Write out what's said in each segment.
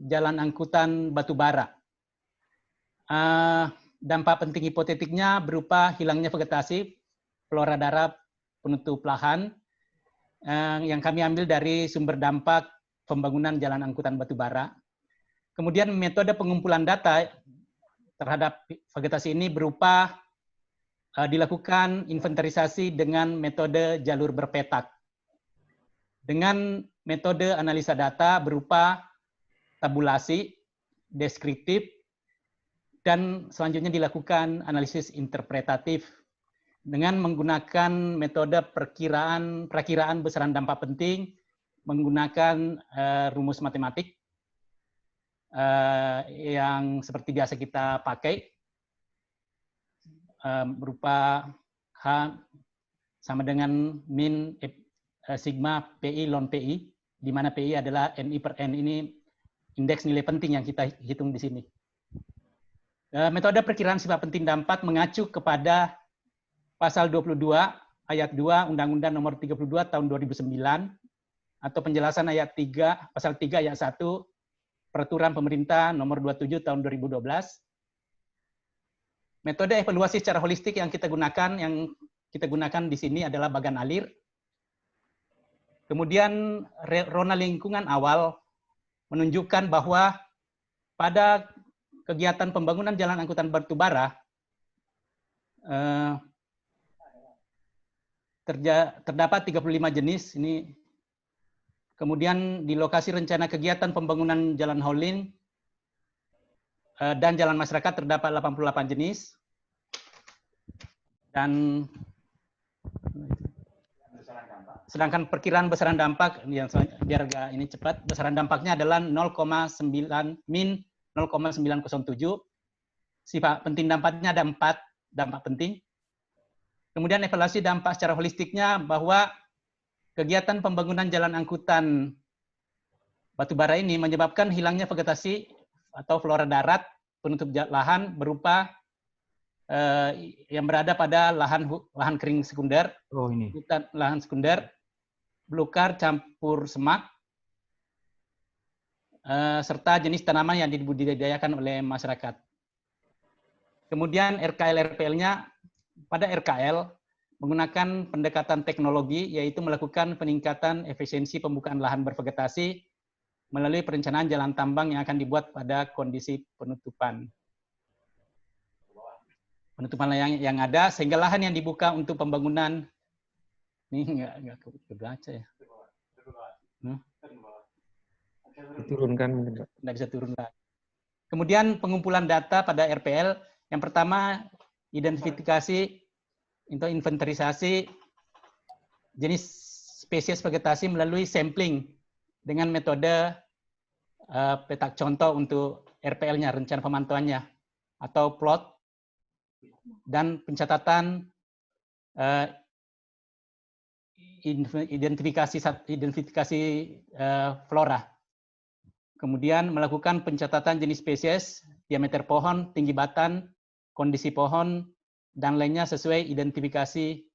jalan angkutan batubara. Dampak penting hipotetiknya berupa hilangnya vegetasi, flora darat, penutup lahan, yang kami ambil dari sumber dampak pembangunan jalan angkutan batubara. Kemudian metode pengumpulan data terhadap vegetasi ini berupa dilakukan inventarisasi dengan metode jalur berpetak. Dengan metode analisa data berupa tabulasi, deskriptif, dan selanjutnya dilakukan analisis interpretatif dengan menggunakan metode perakiraan besaran dampak penting menggunakan rumus matematik yang seperti biasa kita pakai, berupa H sama dengan min sigma PI ln PI, di mana PI adalah NI per N. Ini indeks nilai penting yang kita hitung di sini. Metode perkiraan sifat penting dampak mengacu kepada pasal 22 ayat 2 Undang-Undang Nomor 32 tahun 2009 atau penjelasan ayat 3 pasal 3 ayat 1 Peraturan Pemerintah Nomor 27 tahun 2012. Metode evaluasi secara holistik yang kita gunakan di sini adalah bagan alir. Kemudian rona lingkungan awal menunjukkan bahwa pada kegiatan pembangunan jalan angkutan batubara terdapat 35 jenis ini. Kemudian di lokasi rencana kegiatan pembangunan jalan hauling dan jalan masyarakat terdapat 88 jenis. Dan sedangkan perkiraan besaran dampak yang biar ini cepat, besaran dampaknya adalah 0,9 min 0,907. Sifat penting dampaknya ada 4 dampak penting. Kemudian evaluasi dampak secara holistiknya bahwa kegiatan pembangunan jalan angkutan batubara ini menyebabkan hilangnya vegetasi atau flora darat, penutup lahan berupa yang berada pada lahan kering sekunder, hutan lahan sekunder, belukar campur semak, serta jenis tanaman yang dibudidayakan oleh masyarakat. Kemudian RKL-RPL-nya, pada RKL menggunakan pendekatan teknologi, yaitu melakukan peningkatan efisiensi pembukaan lahan bervegetasi melalui perencanaan jalan tambang yang akan dibuat pada kondisi penutupan yang ada, sehingga lahan yang dibuka untuk pembangunan ini nggak kebaca ya. Diturunkan. Nggak bisa turun lagi. Kemudian pengumpulan data pada RPL, yang pertama identifikasi atau inventarisasi jenis spesies vegetasi melalui sampling dengan metode petak contoh untuk RPL-nya, rencana pemantauannya, atau plot, dan pencatatan identifikasi flora. Kemudian melakukan pencatatan jenis spesies, diameter pohon, tinggi batang, kondisi pohon, dan lainnya sesuai identifikasi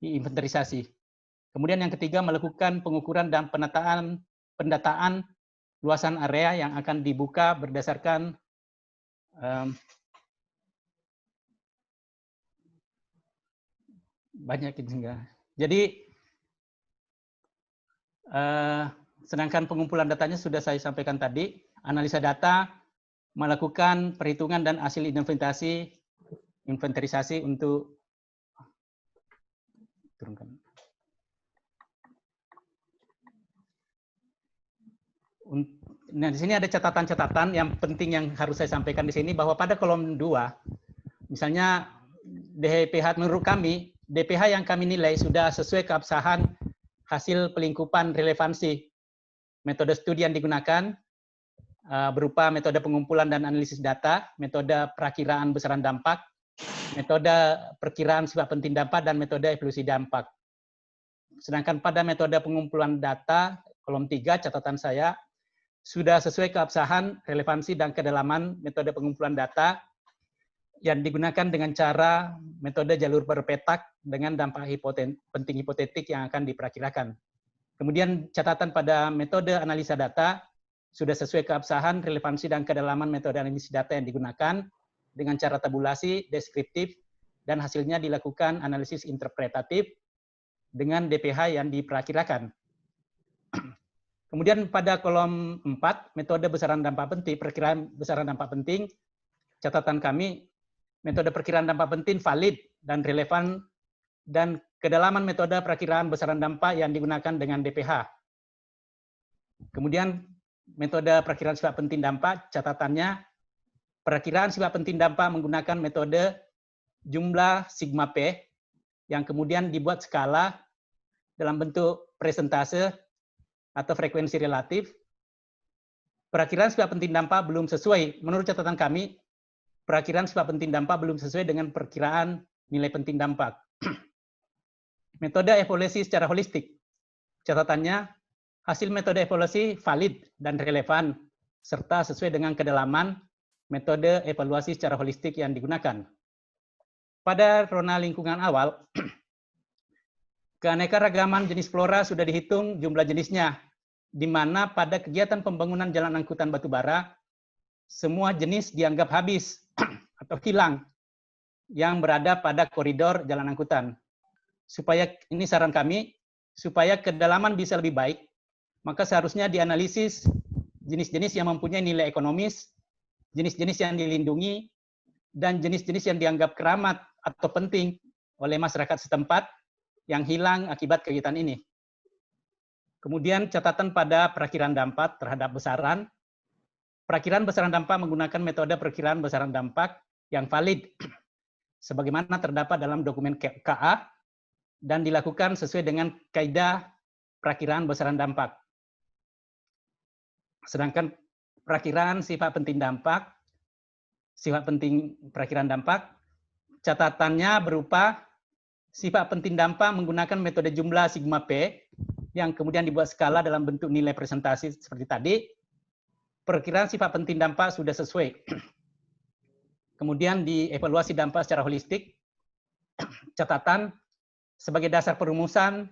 inventarisasi. Kemudian yang ketiga, melakukan pengukuran dan pendataan luasan area yang akan dibuka berdasarkan banyak ini. Jadi sedangkan pengumpulan datanya sudah saya sampaikan tadi, analisa data, melakukan perhitungan dan hasil inventarisasi untuk turunkan. Nah, di sini ada catatan-catatan yang penting yang harus saya sampaikan di sini, bahwa pada kolom 2, misalnya DPH menurut kami, DPH yang kami nilai sudah sesuai keabsahan hasil pelingkupan relevansi. Metode studi yang digunakan berupa metode pengumpulan dan analisis data, metode perakiraan besaran dampak, metode perkiraan sifat penting dampak, dan metode evaluasi dampak. Sedangkan pada metode pengumpulan data, kolom 3, catatan saya, sudah sesuai keabsahan, relevansi, dan kedalaman metode pengumpulan data yang digunakan dengan cara metode jalur berpetak dengan dampak penting hipotetik yang akan diperkirakan. Kemudian catatan pada metode analisa data, sudah sesuai keabsahan, relevansi, dan kedalaman metode analisis data yang digunakan dengan cara tabulasi, deskriptif, dan hasilnya dilakukan analisis interpretatif dengan DPH yang diperkirakan. Kemudian pada kolom 4, metode besaran dampak penting, perkiraan besaran dampak penting, catatan kami, metode perkiraan dampak penting valid dan relevan, dan kedalaman metode perkiraan besaran dampak yang digunakan dengan DPH. Kemudian metode perkiraan sifat penting dampak, catatannya, perkiraan sifat penting dampak menggunakan metode jumlah sigma P, yang kemudian dibuat skala dalam bentuk presentase atau frekuensi relatif. Perakiraan sifat penting dampak belum sesuai, menurut catatan kami, perakiraan sifat penting dampak belum sesuai dengan perkiraan nilai penting dampak. Metode evaluasi secara holistik, catatannya, hasil metode evaluasi valid dan relevan, serta sesuai dengan kedalaman metode evaluasi secara holistik yang digunakan. Pada zona lingkungan awal, keanekaragaman jenis flora sudah dihitung jumlah jenisnya, di mana pada kegiatan pembangunan jalan angkutan batubara, semua jenis dianggap habis atau hilang yang berada pada koridor jalan angkutan. Supaya, ini saran kami, supaya kedalaman bisa lebih baik, maka seharusnya dianalisis jenis-jenis yang mempunyai nilai ekonomis, jenis-jenis yang dilindungi, dan jenis-jenis yang dianggap keramat atau penting oleh masyarakat setempat yang hilang akibat kegiatan ini. Kemudian catatan pada perakiraan dampak terhadap besaran. Perakiraan besaran dampak menggunakan metode perakiraan besaran dampak yang valid, sebagaimana terdapat dalam dokumen KA, dan dilakukan sesuai dengan kaidah perakiraan besaran dampak. Sedangkan perakiraan sifat penting dampak, sifat penting perakiraan dampak, catatannya berupa sifat penting dampak menggunakan metode jumlah sigma P, yang kemudian dibuat skala dalam bentuk nilai presentasi seperti tadi. Perkiraan sifat penting dampak sudah sesuai. Kemudian dievaluasi dampak secara holistik. Catatan, sebagai dasar perumusan,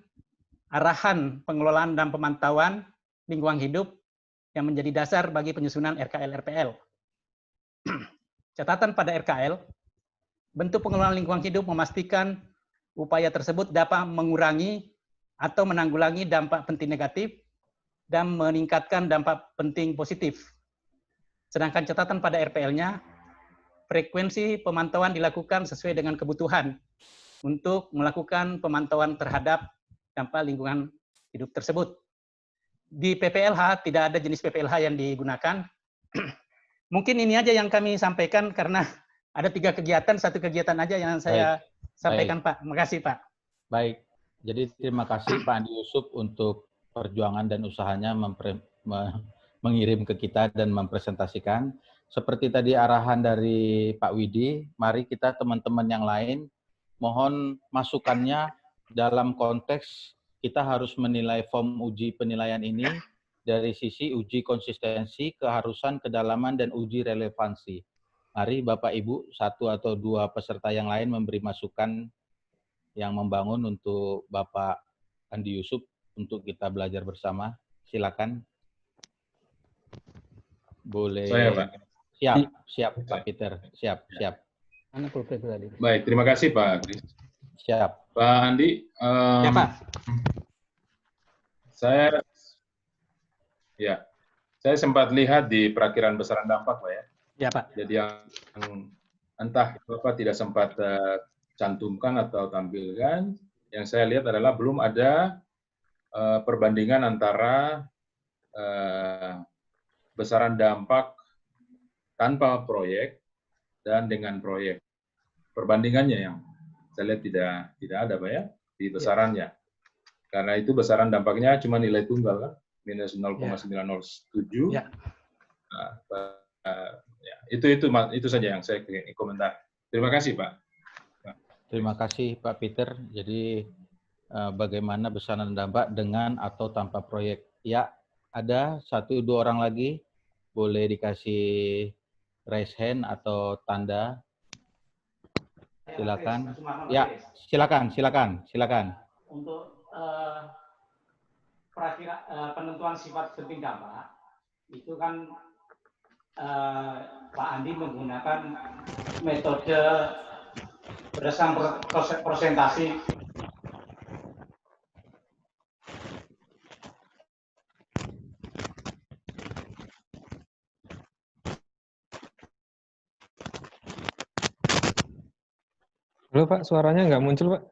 arahan pengelolaan dan pemantauan lingkungan hidup yang menjadi dasar bagi penyusunan RKL-RPL. Catatan pada RKL, bentuk pengelolaan lingkungan hidup memastikan upaya tersebut dapat mengurangi atau menanggulangi dampak penting negatif dan meningkatkan dampak penting positif. Sedangkan catatan pada RPL-nya, frekuensi pemantauan dilakukan sesuai dengan kebutuhan untuk melakukan pemantauan terhadap dampak lingkungan hidup tersebut. Di PPLH tidak ada jenis PPLH yang digunakan. Mungkin ini aja yang kami sampaikan karena ada 3 kegiatan, 1 kegiatan aja yang saya sampaikan, Pak. Terima kasih, Pak. Baik. Jadi terima kasih Pak Andi Yusuf untuk perjuangan dan usahanya mengirim ke kita dan mempresentasikan. Seperti tadi arahan dari Pak Widi, mari kita teman-teman yang lain mohon masukannya dalam konteks kita harus menilai form uji penilaian ini dari sisi uji konsistensi, keharusan, kedalaman, dan uji relevansi. Mari Bapak Ibu, 1 atau 2 peserta yang lain memberi masukan yang membangun untuk Bapak Andi Yusuf untuk kita belajar bersama. Silakan. Boleh. Saya, Pak. Siap Pak Peter. Siap. Baik, terima kasih Pak Kris. Siap. Pak Andi. Ya, Pak. Saya sempat lihat di perakiraan besaran dampak, Pak ya. Ya, Pak. Jadi yang entah Bapak tidak sempat cantumkan atau tampilkan, yang saya lihat adalah belum ada perbandingan antara besaran dampak tanpa proyek dan dengan proyek. Perbandingannya yang saya lihat tidak ada, Pak ya, di besarannya. Karena itu besaran dampaknya cuma nilai tunggal, kan? Minus 0,907. Ya. Ya, itu saja yang saya ingin komentar. Terima kasih, Pak. Terima kasih Pak Peter. Jadi bagaimana besaran dampak dengan atau tanpa proyek? Ya, ada 1-2 orang lagi. Boleh dikasih raise hand atau tanda. Silakan. Ya, silakan. Untuk penentuan sifat penting dampak, itu kan Pak Andi menggunakan metode berdasarkan presentasi. Halo Pak, suaranya nggak muncul Pak.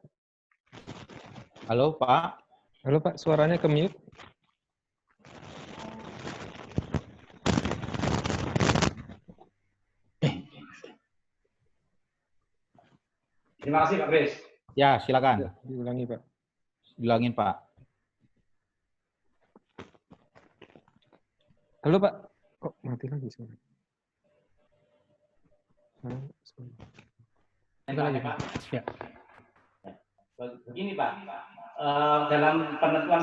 Halo Pak. Halo Pak, suaranya ke mute. Terima kasih Pak Kris. Ya, silakan. Diulangi Pak. Bilangin Pak. Halo Pak, kok mati lagi suara? Lagi, Pak. Ya. Begini Pak, dalam penentuan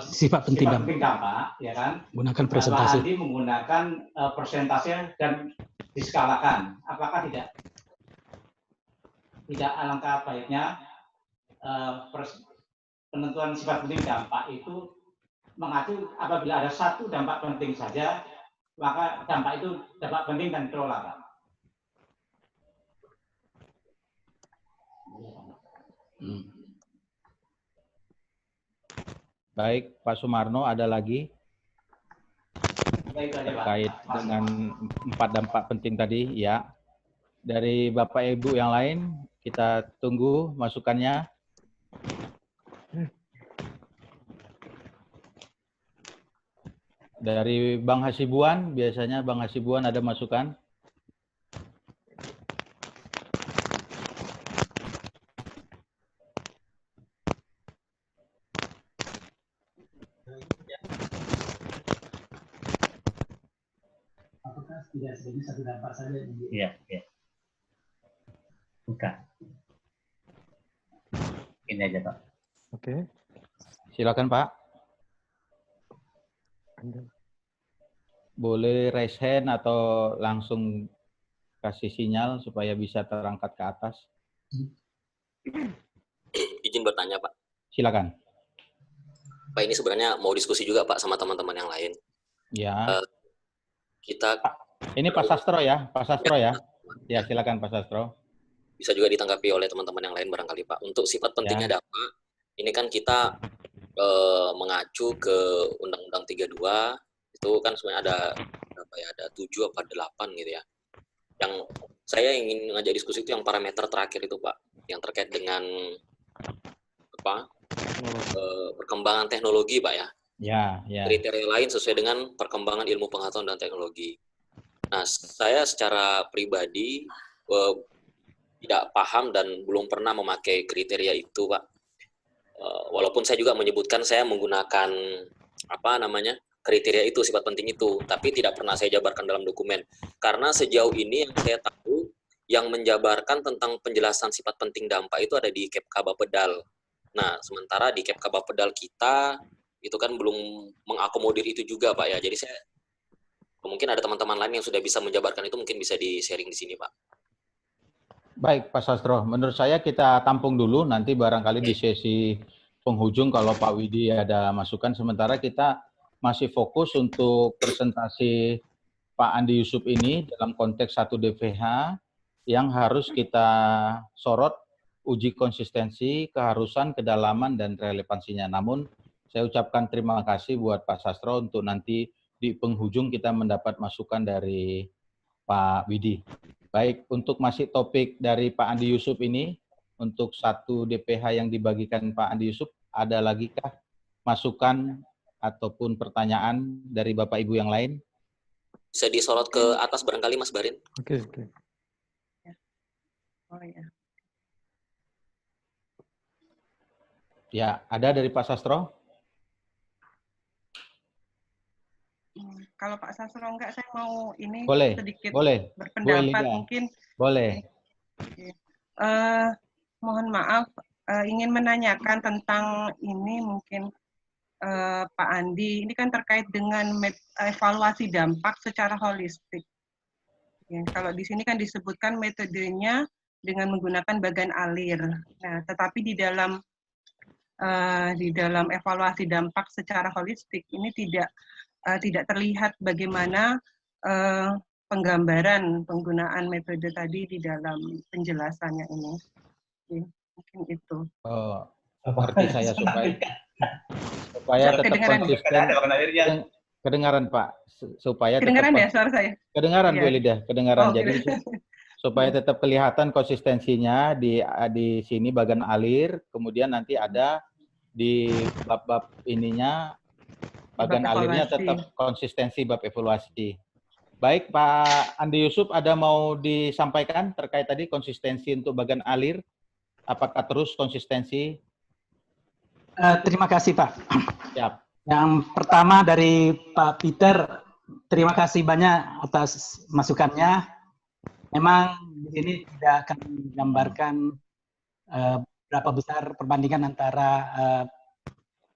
sifat penting dampak, ya kan? Gunakan presentasi. Pak Andi menggunakan persentase dan diskalakan. Apakah tidak alangkah baiknya penentuan sifat penting dampak itu mengacu apabila ada satu dampak penting saja, maka dampak itu dampak penting dan dikelola, Pak. Baik, Pak Sumarno, ada lagi terkait dengan 4 dampak penting tadi, ya. Dari Bapak Ibu yang lain, kita tunggu masukannya. Dari Bang Hasibuan, biasanya Bang Hasibuan ada masukan? Apakah tidak sedikit satu dampak saja? Iya, iya. Bukan. Ini aja, Pak. Oke. Silakan, Pak. Boleh raise hand atau langsung kasih sinyal supaya bisa terangkat ke atas. Izin bertanya, Pak. Silakan. Pak, ini sebenarnya mau diskusi juga, Pak, sama teman-teman yang lain. Ya. Kita ini Pak Sastro ya, Pak Sastro ya. Ya, silakan Pak Sastro. Bisa juga ditanggapi oleh teman-teman yang lain barangkali, Pak. Untuk sifat pentingnya dampak, ini kan kita mengacu ke Undang-Undang 32, itu kan sebenarnya ada berapa ya? Ada 7 apa 8 gitu ya. Yang saya ingin ngajak diskusi itu yang parameter terakhir itu, Pak, yang terkait dengan apa? Perkembangan teknologi, Pak ya. Ya. Kriteria lain sesuai dengan perkembangan ilmu pengetahuan dan teknologi. Nah, saya secara pribadi tidak paham dan belum pernah memakai kriteria itu, Pak. Walaupun saya juga menyebutkan saya menggunakan kriteria itu, sifat penting itu, tapi tidak pernah saya jabarkan dalam dokumen. Karena sejauh ini yang saya tahu, yang menjabarkan tentang penjelasan sifat penting dampak itu ada di Kepka Bapedal. Nah, sementara di Kepka Bapedal kita itu kan belum mengakomodir itu juga, Pak ya. Jadi saya mungkin ada teman-teman lain yang sudah bisa menjabarkan itu, mungkin bisa di-sharing di sini, Pak. Baik, Pak Sastro. Menurut saya kita tampung dulu, nanti barangkali di sesi penghujung kalau Pak Widi ada masukan. Sementara kita masih fokus untuk presentasi Pak Andi Yusuf ini dalam konteks 1 DPH yang harus kita sorot uji konsistensi, keharusan, kedalaman, dan relevansinya. Namun, saya ucapkan terima kasih buat Pak Sastro untuk nanti di penghujung kita mendapat masukan dari Pak Widi. Baik, untuk masih topik dari Pak Andi Yusuf ini, untuk 1 DPH yang dibagikan Pak Andi Yusuf, ada lagi kah masukan ataupun pertanyaan dari Bapak Ibu yang lain? Bisa disorot ke atas barangkali, Mas Barin. Oke. Oh ya. Ya, ada dari Pak Sastro? Kalau Pak Sastro enggak, saya mau ini sedikit boleh, berpendapat mungkin. Boleh. Mohon maaf, ingin menanyakan tentang ini mungkin Pak Andi. Ini kan terkait dengan evaluasi dampak secara holistik. Ya, kalau di sini kan disebutkan metodenya dengan menggunakan bagan alir. Nah, tetapi di dalam di dalam evaluasi dampak secara holistik ini tidak terlihat bagaimana penggambaran penggunaan metode tadi di dalam penjelasannya ini. Oke, mungkin itu. Oh, ngerti saya supaya tetap Kedengaran? konsisten. Kedengaran Pak, supaya tetap Kedengaran ya suara saya? kedengaran Iya. Bu Lidah, kedengaran. Oh, Jadi supaya tetap kelihatan konsistensinya di sini bagian alir, kemudian nanti ada di bab-bab ininya bagian Bab alirnya evaluasi. tetap konsistensi bab evaluasi. Baik Pak Andi Yusuf, ada mau disampaikan terkait tadi konsistensi untuk bagian alir? Apakah terus konsistensi? Terima kasih Pak. Siap. Yang pertama dari Pak Peter, terima kasih banyak atas masukannya. Memang di sini tidak akan menggambarkan berapa besar perbandingan antara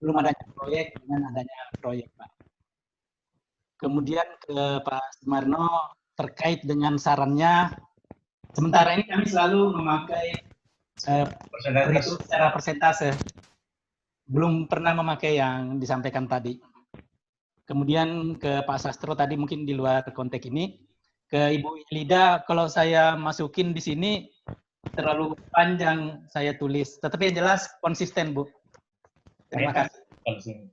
belum adanya proyek dengan adanya proyek, Pak. Kemudian ke Pak Sumarno terkait dengan sarannya, sementara ini kami selalu memakai perhitung secara persentase. Belum pernah memakai yang disampaikan tadi. Kemudian ke Pak Sastro tadi mungkin di luar konteks ini. Ke Ibu Lida, kalau saya masukin di sini terlalu panjang saya tulis. Tetapi yang jelas konsisten, Bu. Terima kasih.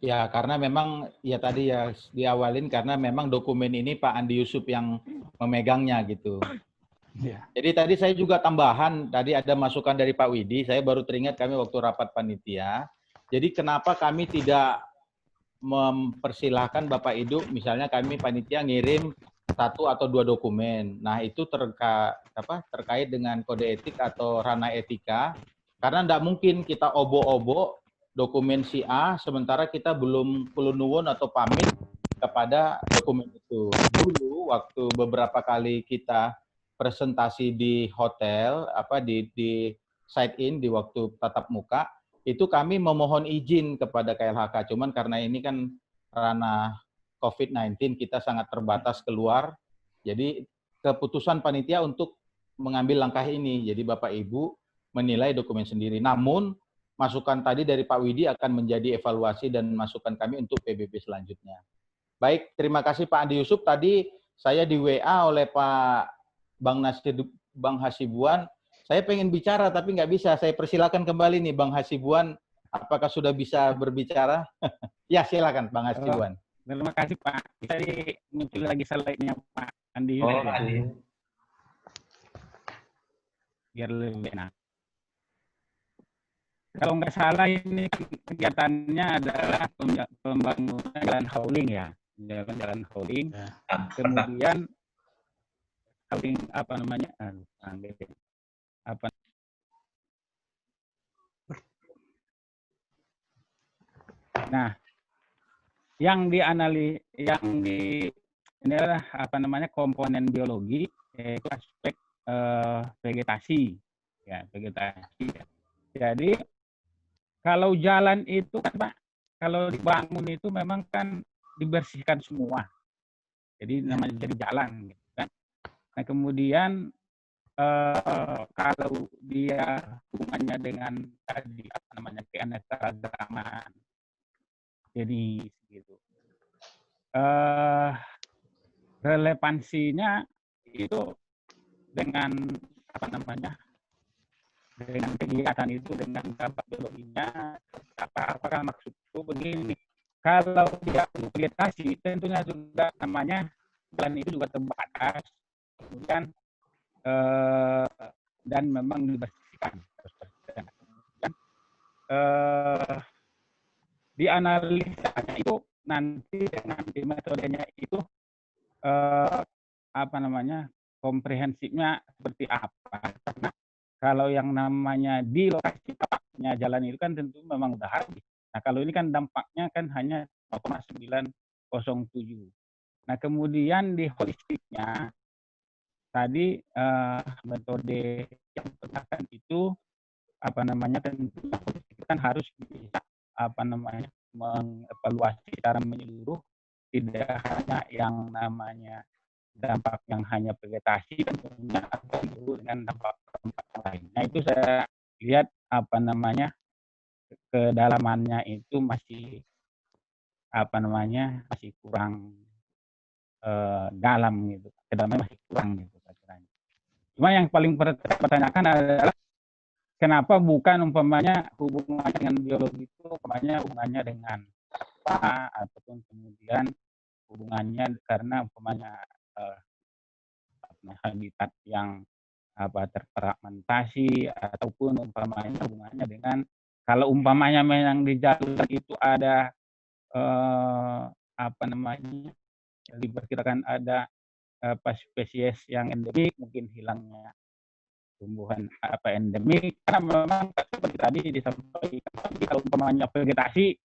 Ya, karena memang ya tadi ya diawalin karena memang dokumen ini Pak Andi Yusuf yang memegangnya gitu. Ya. Jadi tadi saya juga tambahan, tadi ada masukan dari Pak Widi, saya baru teringat kami waktu rapat panitia. Jadi kenapa kami tidak mempersilahkan Bapak Ibu, misalnya kami panitia ngirim 1 atau 2 dokumen. Nah itu terkait dengan kode etik atau ranah etika, karena tidak mungkin kita obok-obok dokumen si A, sementara kita belum nuwun atau pamit kepada dokumen itu. Dulu waktu beberapa kali kita presentasi di hotel, di site in di waktu tatap muka, itu kami memohon izin kepada KLHK. Cuman karena ini kan ranah COVID-19 kita sangat terbatas keluar, jadi keputusan panitia untuk mengambil langkah ini. Jadi Bapak Ibu menilai dokumen sendiri. Namun masukan tadi dari Pak Widi akan menjadi evaluasi dan masukan kami untuk PBB selanjutnya. Baik, terima kasih Pak Andi Yusuf. Tadi saya di WA oleh Pak Bang Hasibuan, saya pengen bicara tapi nggak bisa. Saya persilakan kembali nih Bang Hasibuan, apakah sudah bisa berbicara? Ya silakan Bang Hasibuan. Terima kasih Pak. Tadi muncul lagi slide-nya Pak Andi. Oh, Andi. Biar lebih enak. Kalau nggak salah ini kegiatannya adalah pembangunan jalan hauling ya, jalan hauling. Kemudian hauling apa namanya? Nah, yang ini adalah komponen biologi, yaitu aspek vegetasi, ya vegetasi. Jadi kalau jalan itu kan Pak, kalau dibangun itu memang kan dibersihkan semua, jadi namanya jadi jalan, gitu kan. Nah kemudian kalau dia hubungannya dengan tadi keanekaragaman, jadi gitu. Relevansinya itu dengan dengan kegiatan itu, dengan dampak biologinya, apakah maksudku begini, kalau dia vegetasi tentunya juga namanya jalan itu juga terbatas, kemudian dan memang dibersihkan. Di analisanya itu nanti dengan di metodenya itu komprehensifnya seperti apa, karena kalau yang namanya di lokasi tepatnya jalan itu kan tentu memang udah habis. Nah kalau ini kan dampaknya kan hanya 0,907. Nah kemudian di holistiknya tadi metode yang digunakan itu tentu kan harus bisa mengevaluasi secara menyeluruh, tidak hanya yang namanya dampak yang hanya vegetasi, tentunya atau dengan dampak lain. Nah itu saya lihat kedalamannya itu masih masih kurang dalam gitu, kedalamannya masih kurang gitu kira-kiranya. Cuma yang paling pertanyakan adalah kenapa bukan umpamanya hubungannya dengan biologi itu umpamanya hubungannya dengan apa, ataupun kemudian hubungannya karena umpamanya habitat yang terfragmentasi, ataupun umpamanya hubungannya dengan kalau umpamanya memang di jalur itu ada diperkirakan ada spesies yang endemik, mungkin hilangnya tumbuhan endemik, karena memang seperti tadi disampaikan, kalau umpamanya vegetasi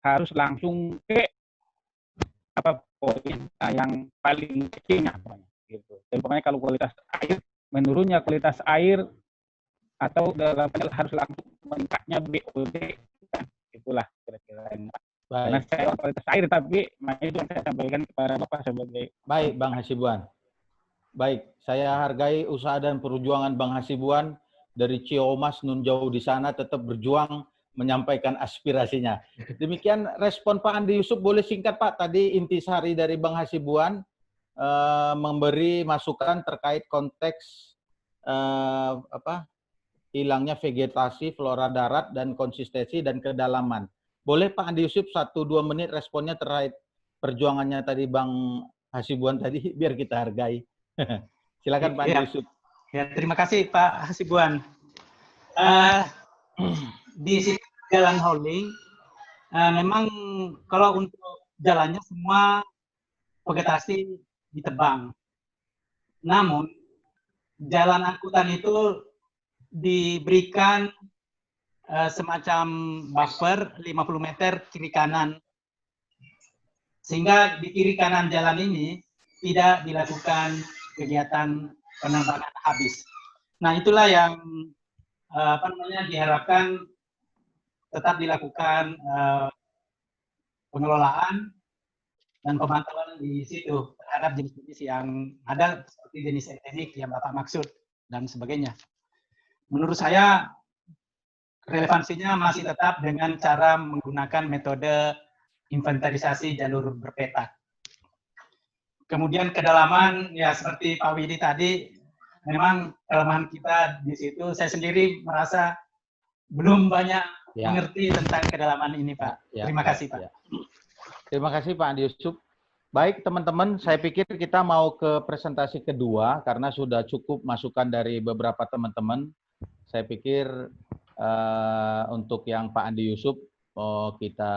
harus langsung ke poin yang paling kecilnya gitu. Dan pokoknya kalau kualitas air menurunnya, kualitas air atau harus langsung meningkatnya BOD, kan? Itulah kira-kira. Karena saya kualitas air, tapi itu yang saya sampaikan kepada Bapak sebagai. Baik, Bang Hasibuan. Baik, saya hargai usaha dan perjuangan Bang Hasibuan dari Ciamas nun jauh di sana tetap berjuang menyampaikan aspirasinya. Demikian respon Pak Andi Yusuf. Boleh singkat Pak, tadi intisari dari Bang Hasibuan memberi masukan terkait konteks hilangnya vegetasi, flora darat, dan konsistensi dan kedalaman. Boleh Pak Andi Yusuf 1-2 menit responnya terkait perjuangannya tadi Bang Hasibuan tadi, biar kita hargai. Silakan Pak Andi Yusuf. Ya, terima kasih Pak Hasibuan. Di situ jalan Hauling, memang kalau untuk jalannya semua vegetasi ditebang. Namun jalan angkutan itu diberikan semacam buffer 50 meter kiri kanan, sehingga di kiri kanan jalan ini tidak dilakukan kegiatan penambangan habis. Nah, itulah yang diharapkan tetap dilakukan pengelolaan dan pemantauan di situ terhadap jenis-jenis yang ada seperti jenis endemik yang Bapak maksud dan sebagainya. Menurut saya relevansinya masih tetap dengan cara menggunakan metode inventarisasi jalur berpeta. Kemudian kedalaman, ya seperti Pak Widi tadi, memang kelemahan kita di situ, saya sendiri merasa belum banyak mengerti tentang kedalaman ini, Pak. Terima kasih, Pak. Terima kasih, Pak Andi Yusuf. Baik, teman-teman, saya pikir kita mau ke presentasi kedua, karena sudah cukup masukan dari beberapa teman-teman. Saya pikir untuk yang Pak Andi Yusuf, kita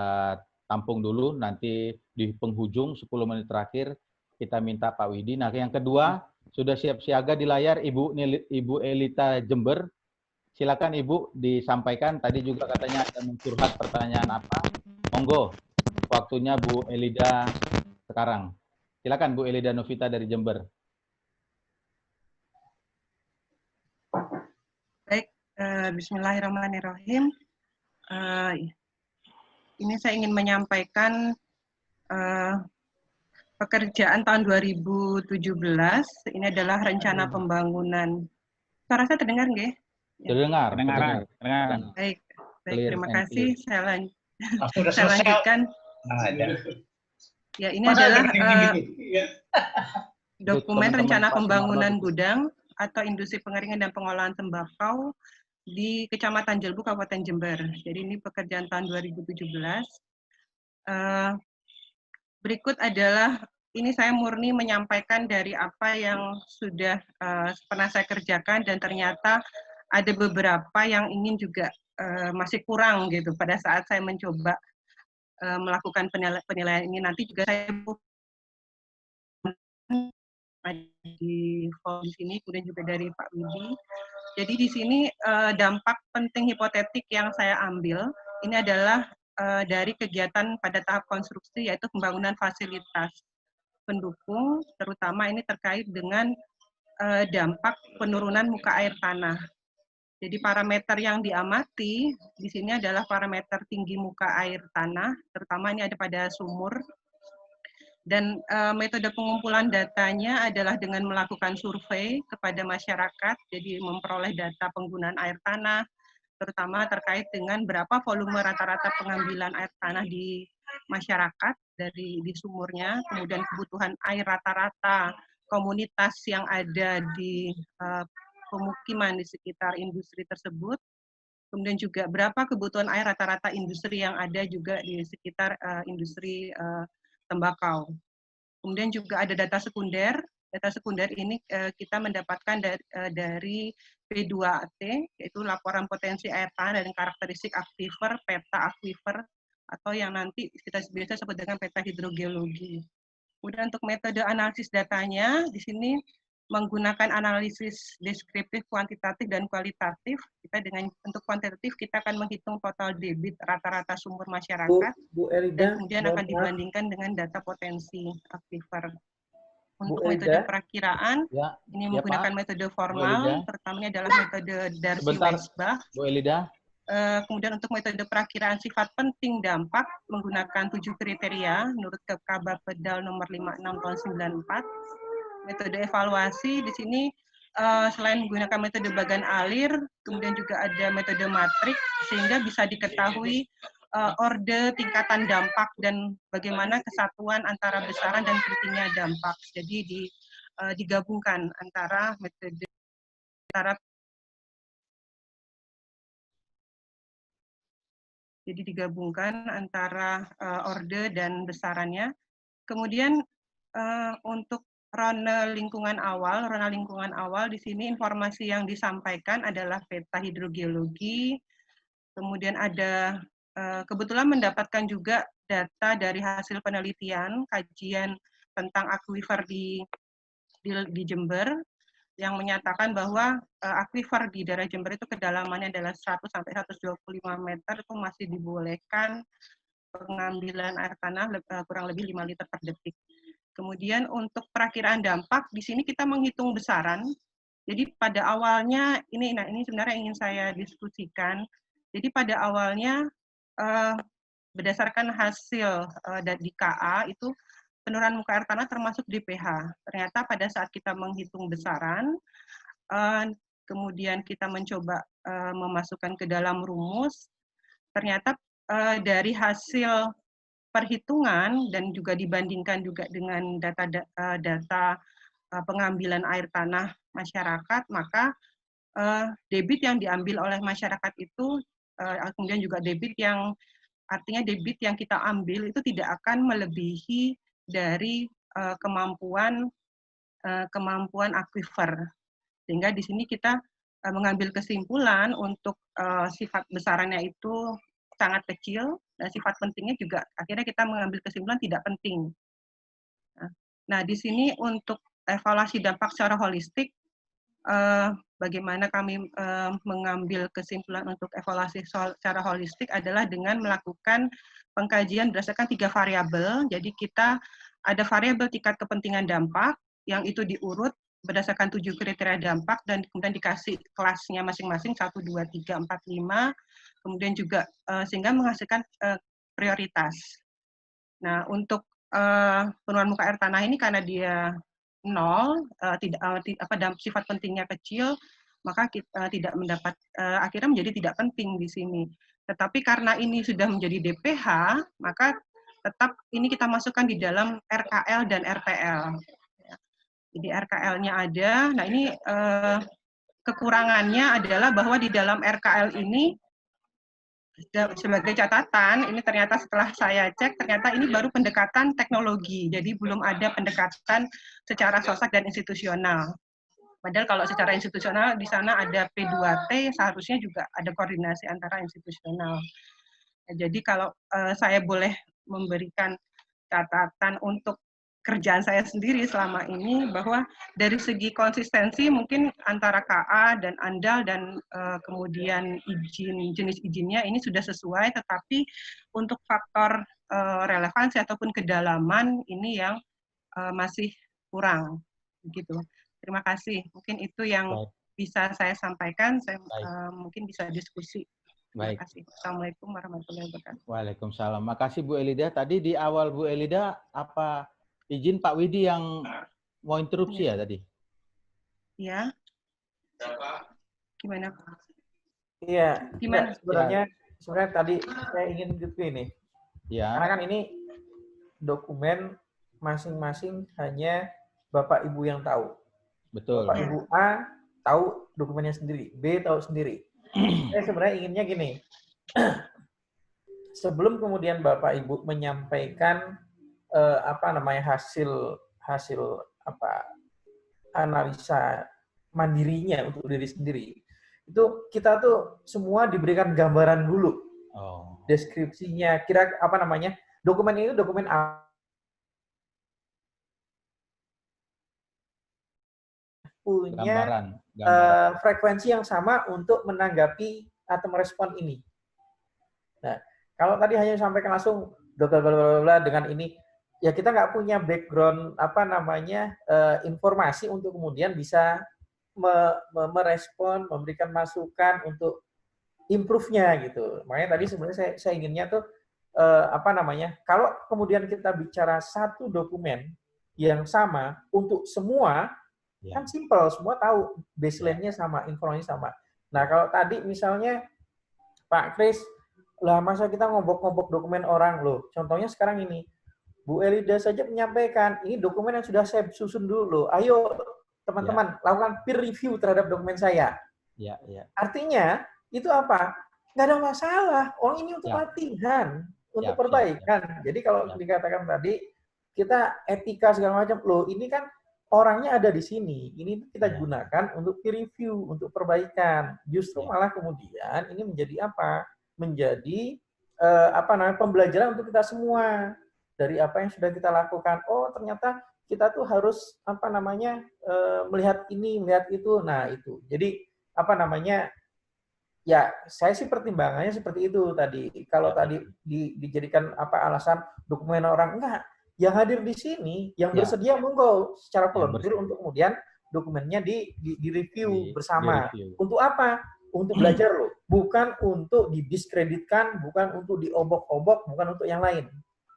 tampung dulu, nanti di penghujung 10 menit terakhir, kita minta Pak Widi. Nah, yang kedua, sudah siap siaga di layar Ibu Elita Jember. Silakan Ibu disampaikan. Tadi juga katanya ada mencurhat pertanyaan apa. Monggo, waktunya Bu Elida sekarang. Silakan Bu Elida Novita dari Jember. Baik, bismillahirrahmanirrahim. Ini saya ingin menyampaikan pekerjaan tahun 2017. Ini adalah rencana pembangunan. Suara saya terdengar nggak? Terdengar. Baik, terima kasih. Saya lanjutkan. Ya, ini adalah dokumen rencana pembangunan gudang atau industri pengeringan dan pengolahan tembakau di Kecamatan Jelbu, Kabupaten Jember. Jadi ini pekerjaan tahun 2017. Berikut adalah, ini saya murni menyampaikan dari apa yang sudah pernah saya kerjakan, dan ternyata ada beberapa yang ingin juga masih kurang gitu pada saat saya mencoba melakukan penilaian ini. Nanti juga saya di forum sini, kemudian juga dari Pak Widi. Jadi di sini dampak penting hipotetik yang saya ambil ini adalah dari kegiatan pada tahap konstruksi, yaitu pembangunan fasilitas pendukung, terutama ini terkait dengan dampak penurunan muka air tanah. Jadi parameter yang diamati di sini adalah parameter tinggi muka air tanah, terutama ini ada pada sumur. Dan metode pengumpulan datanya adalah dengan melakukan survei kepada masyarakat, jadi memperoleh data penggunaan air tanah, terutama terkait dengan berapa volume rata-rata pengambilan air tanah di masyarakat di sumurnya, kemudian kebutuhan air rata-rata komunitas yang ada di pemukiman di sekitar industri tersebut, kemudian juga berapa kebutuhan air rata-rata industri yang ada juga di sekitar industri tembakau. Kemudian juga ada data sekunder. Data sekunder ini kita mendapatkan dari P2AT, yaitu laporan potensi air tanah dan karakteristik aquifer, peta aquifer, atau yang nanti kita biasa sebut dengan peta hidrogeologi. Kemudian untuk metode analisis datanya, di sini menggunakan analisis deskriptif, kuantitatif, dan kualitatif. Kita untuk kuantitatif, kita akan menghitung total debit rata-rata sumber masyarakat, Bu Elida, dan kemudian akan dibandingkan dengan data potensi aquifer. Untuk metode perakiraan, ini menggunakan metode formal, pertamanya adalah metode Darcy-Weisbach. Bu Elida. Kemudian untuk metode perakiraan sifat penting dampak menggunakan 7 kriteria menurut Kabapedal nomor 56 tahun 94. Metode evaluasi di sini selain menggunakan metode bagan alir, kemudian juga ada metode matrik sehingga bisa diketahui orde tingkatan dampak dan bagaimana kesatuan antara besaran dan pentingnya dampak. Jadi digabungkan antara metode antara orde dan besarannya. Kemudian untuk rona lingkungan awal di sini informasi yang disampaikan adalah peta hidrogeologi. Kemudian ada kebetulan mendapatkan juga data dari hasil penelitian kajian tentang aquifer di Jember yang menyatakan bahwa aquifer di daerah Jember itu kedalamannya adalah 100 sampai 125 meter, itu masih dibolehkan pengambilan air tanah kurang lebih 5 liter per detik. Kemudian untuk perakiraan dampak, di sini kita menghitung besaran. Jadi pada awalnya, ini sebenarnya ingin saya diskusikan. Jadi pada awalnya, berdasarkan hasil di KA, itu penurunan muka air tanah termasuk DPH. Ternyata pada saat kita menghitung besaran, kemudian kita mencoba memasukkan ke dalam rumus, ternyata dari hasil perhitungan dan juga dibandingkan juga dengan data pengambilan air tanah masyarakat, maka debit yang diambil oleh masyarakat itu, kemudian juga debit yang, artinya debit yang kita ambil itu tidak akan melebihi dari kemampuan aquifer. Sehingga di sini kita mengambil kesimpulan untuk sifat besarannya itu sangat kecil, dan sifat pentingnya juga akhirnya kita mengambil kesimpulan tidak penting. Nah, di sini untuk evaluasi dampak secara holistik, bagaimana kami mengambil kesimpulan untuk evaluasi secara holistik adalah dengan melakukan pengkajian berdasarkan 3 variabel. Jadi kita ada variabel tingkat kepentingan dampak, yang itu diurut berdasarkan 7 kriteria dampak, dan kemudian dikasih kelasnya masing-masing, 1, 2, 3, 4, 5, kemudian juga sehingga menghasilkan prioritas. Nah, untuk penurunan muka air tanah ini karena dia 0, sifat pentingnya kecil, maka kita tidak mendapat, akhirnya menjadi tidak penting di sini. Tetapi karena ini sudah menjadi DPH, maka tetap ini kita masukkan di dalam RKL dan RPL. Jadi RKL-nya ada. Nah, ini kekurangannya adalah bahwa di dalam RKL ini, sebagai catatan, ini ternyata setelah saya cek, ternyata ini baru pendekatan teknologi. Jadi belum ada pendekatan secara sosial dan institusional. Padahal kalau secara institusional di sana ada P2T, seharusnya juga ada koordinasi antara institusional. Jadi kalau saya boleh memberikan catatan untuk kerjaan saya sendiri selama ini, bahwa dari segi konsistensi mungkin antara KA dan ANDAL dan kemudian jenis izinnya ini sudah sesuai, tetapi untuk faktor relevansi ataupun kedalaman ini yang masih kurang. Begitu. Terima kasih. Mungkin itu yang bisa saya sampaikan. Saya mungkin bisa diskusi. Terima kasih. Assalamualaikum warahmatullahi wabarakatuh. Waalaikumsalam. Makasih Bu Elida. Tadi di awal Bu Elida apa Izin Pak Widi yang mau interupsi ya tadi. Ya. Gimana? Iya, Gimana? sebenarnya tadi saya ingin gitu ini. Ya. Karena kan ini dokumen masing-masing hanya Bapak Ibu yang tahu. Betul. Bapak Ibu A tahu dokumennya sendiri, B tahu sendiri. Saya sebenarnya inginnya gini. Sebelum kemudian Bapak Ibu menyampaikan hasil analisa mandirinya untuk diri sendiri, itu kita tuh semua diberikan gambaran dulu. Deskripsinya, dokumen ini dokumen apa, punya gambaran. Frekuensi yang sama untuk menanggapi atau merespon ini. Nah, kalau tadi hanya sampaikan langsung dengan ini, ya kita nggak punya background informasi untuk kemudian bisa merespon, memberikan masukan untuk improve-nya gitu. Makanya tadi sebenarnya saya inginnya tuh kalau kemudian kita bicara satu dokumen yang sama untuk semua, kan simple, semua tahu baseline-nya sama, informasinya sama. Nah, kalau tadi misalnya Pak Kris, lah masa kita ngobok-ngobok dokumen orang loh. Contohnya sekarang ini, Bu Elida saja menyampaikan, ini dokumen yang sudah saya susun dulu. Ayo teman-teman lakukan peer review terhadap dokumen saya. Artinya itu apa? Nggak ada masalah. Orang ini untuk latihan, untuk perbaikan. Jadi kalau dikatakan tadi kita etika segala macam, loh ini kan orangnya ada di sini. Ini kita gunakan untuk peer review, untuk perbaikan. Justru malah kemudian ini menjadi apa? Menjadi pembelajaran untuk kita semua dari apa yang sudah kita lakukan. Oh, ternyata kita tuh harus melihat ini, melihat itu. Nah, itu. Jadi ya saya sih pertimbangannya seperti itu tadi. Kalau tadi dijadikan alasan dokumen orang, enggak. Yang hadir di sini, yang bersedia monggo secara volunteer untuk kemudian dokumennya di-review bersama. Untuk apa? Untuk belajar loh. Bukan untuk didiskreditkan, bukan untuk diobok-obok, bukan untuk yang lain.